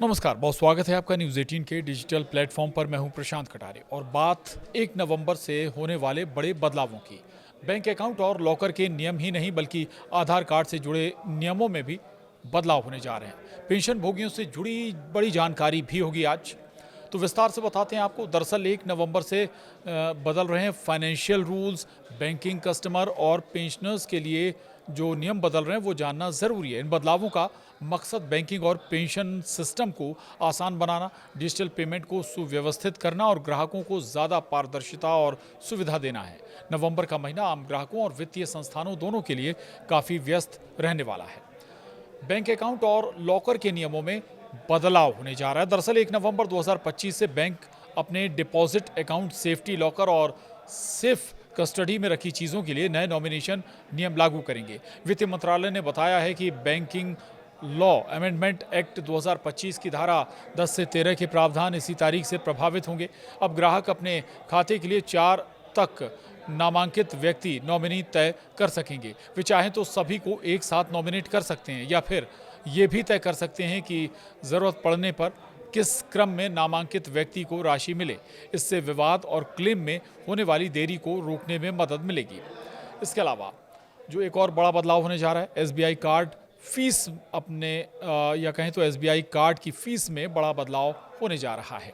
नमस्कार, बहुत स्वागत है आपका न्यूज़ 18 के डिजिटल प्लेटफॉर्म पर। मैं हूं प्रशांत कटारे और बात 1 नवंबर से होने वाले बड़े बदलावों की। बैंक अकाउंट और लॉकर के नियम ही नहीं बल्कि आधार कार्ड से जुड़े नियमों में भी बदलाव होने जा रहे हैं। पेंशन भोगियों से जुड़ी बड़ी जानकारी भी होगी आज। तो विस्तार से बताते हैं आपको। दरअसल 1 नवंबर से बदल रहे हैं फाइनेंशियल रूल्स। बैंकिंग कस्टमर और पेंशनर्स के लिए जो नियम बदल रहे हैं वो जानना ज़रूरी है। इन बदलावों का मकसद बैंकिंग और पेंशन सिस्टम को आसान बनाना, डिजिटल पेमेंट को सुव्यवस्थित करना और ग्राहकों को ज़्यादा पारदर्शिता और सुविधा देना है। नवंबर का महीना आम ग्राहकों और वित्तीय संस्थानों दोनों के लिए काफ़ी व्यस्त रहने वाला है। बैंक अकाउंट और लॉकर के नियमों में बदलाव होने जा रहा है। दरअसल 1 नवंबर 2025 से बैंक अपने डिपॉजिट अकाउंट, सेफ्टी लॉकर और सेफ कस्टडी में रखी चीज़ों के लिए नए नॉमिनेशन नियम लागू करेंगे। वित्त मंत्रालय ने बताया है कि बैंकिंग लॉ अमेंडमेंट एक्ट 2025 की धारा 10 से 13 के प्रावधान इसी तारीख से प्रभावित होंगे। अब ग्राहक अपने खाते के लिए 4 तक नामांकित व्यक्ति नॉमिनी तय कर सकेंगे। वे चाहें तो सभी को एक साथ नॉमिनेट कर सकते हैं या फिर ये भी तय कर सकते हैं कि ज़रूरत पड़ने पर किस क्रम में नामांकित व्यक्ति को राशि मिले। इससे विवाद और क्लेम में होने वाली देरी को रोकने में मदद मिलेगी। इसके अलावा जो एक और बड़ा बदलाव होने जा रहा है, एसबीआई कार्ड फीस या कहें तो एसबीआई कार्ड की फीस में बड़ा बदलाव होने जा रहा है।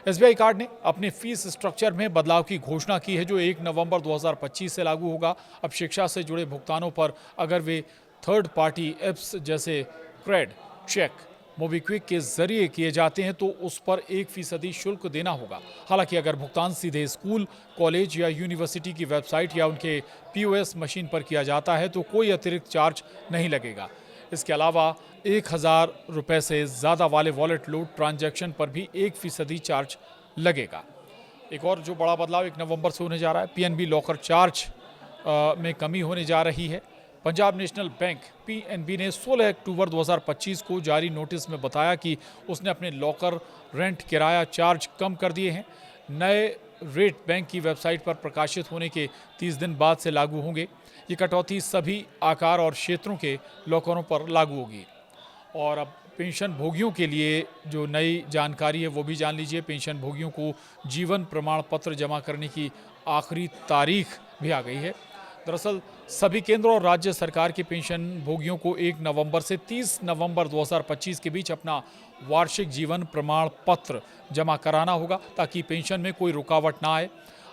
एसबीआई कार्ड ने अपने फीस स्ट्रक्चर में बदलाव की घोषणा की है, जो 1 नवंबर 2025 से लागू होगा। अब शिक्षा से जुड़े भुगतानों पर अगर वे थर्ड पार्टी ऐप्स जैसे क्रेड, चेक, मोबीक्विक के जरिए किए जाते हैं तो उस पर 1% शुल्क देना होगा। हालांकि अगर भुगतान सीधे स्कूल, कॉलेज या यूनिवर्सिटी की वेबसाइट या उनके पीओएस मशीन पर किया जाता है तो कोई अतिरिक्त चार्ज नहीं लगेगा। इसके अलावा 1,000 रुपये से ज़्यादा वाले वॉलेट लोड ट्रांजैक्शन पर भी 1% चार्ज लगेगा। एक और जो बड़ा बदलाव 1 नवंबर से होने जा रहा है, पीएनबी लॉकर चार्ज में कमी होने जा रही है। पंजाब नेशनल बैंक पीएनबी ने 16 अक्टूबर 2025 को जारी नोटिस में बताया कि उसने अपने लॉकर रेंट किराया चार्ज कम कर दिए हैं। नए रेट बैंक की वेबसाइट पर प्रकाशित होने के 30 दिन बाद से लागू होंगे। ये कटौती सभी आकार और क्षेत्रों के लॉकरों पर लागू होगी। और अब पेंशन भोगियों के लिए जो नई जानकारी है वो भी जान लीजिए। पेंशन भोगियों को जीवन प्रमाण पत्र जमा करने की आखिरी तारीख भी आ गई है। दरअसल सभी केंद्र और राज्य सरकार के पेंशन भोगियों को 1 नवंबर से 30 नवंबर 2025 के बीच अपना वार्षिक जीवन प्रमाण पत्र जमा कराना होगा ताकि पेंशन में कोई रुकावट ना आए।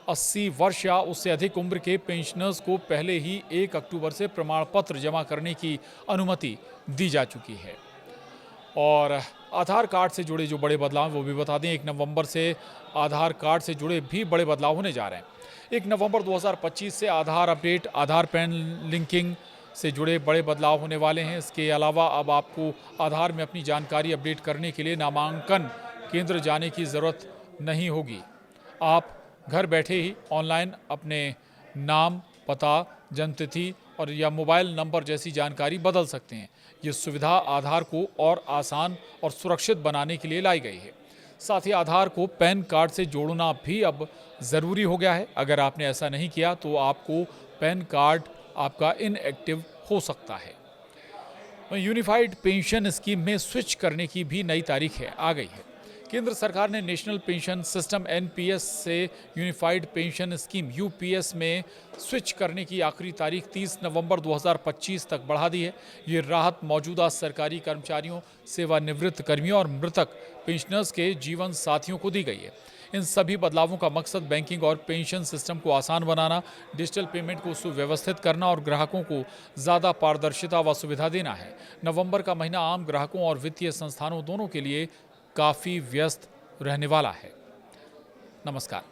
80 वर्ष या उससे अधिक उम्र के पेंशनर्स को पहले ही 1 अक्टूबर से प्रमाण पत्र जमा करने की अनुमति दी जा चुकी है। और आधार कार्ड से जुड़े जो बड़े बदलाव वो भी बता दें। 1 नवंबर से आधार कार्ड से जुड़े भी बड़े बदलाव होने जा रहे हैं। 1 नवंबर 2025 से आधार अपडेट, आधार पैन लिंकिंग से जुड़े बड़े बदलाव होने वाले हैं। इसके अलावा अब आपको आधार में अपनी जानकारी अपडेट करने के लिए नामांकन केंद्र जाने की ज़रूरत नहीं होगी। आप घर बैठे ही ऑनलाइन अपने नाम, पता, जन्मतिथि और या मोबाइल नंबर जैसी जानकारी बदल सकते हैं। ये सुविधा आधार को और आसान और सुरक्षित बनाने के लिए लाई गई है। साथ ही आधार को पैन कार्ड से जोड़ना भी अब ज़रूरी हो गया है। अगर आपने ऐसा नहीं किया तो आपको पैन कार्ड आपका इनएक्टिव हो सकता है। यूनिफाइड पेंशन स्कीम में स्विच करने की भी नई तारीख आ गई है। केंद्र सरकार ने नेशनल पेंशन सिस्टम एनपीएस से यूनिफाइड पेंशन स्कीम यूपीएस में स्विच करने की आखिरी तारीख 30 नवंबर 2025 तक बढ़ा दी है। ये राहत मौजूदा सरकारी कर्मचारियों, सेवानिवृत्त कर्मियों और मृतक पेंशनर्स के जीवन साथियों को दी गई है। इन सभी बदलावों का मकसद बैंकिंग और पेंशन सिस्टम को आसान बनाना, डिजिटल पेमेंट को सुव्यवस्थित करना और ग्राहकों को ज़्यादा पारदर्शिता व सुविधा देना है। नवंबर का महीना आम ग्राहकों और वित्तीय संस्थानों दोनों के लिए काफ़ी व्यस्त रहने वाला है। नमस्कार।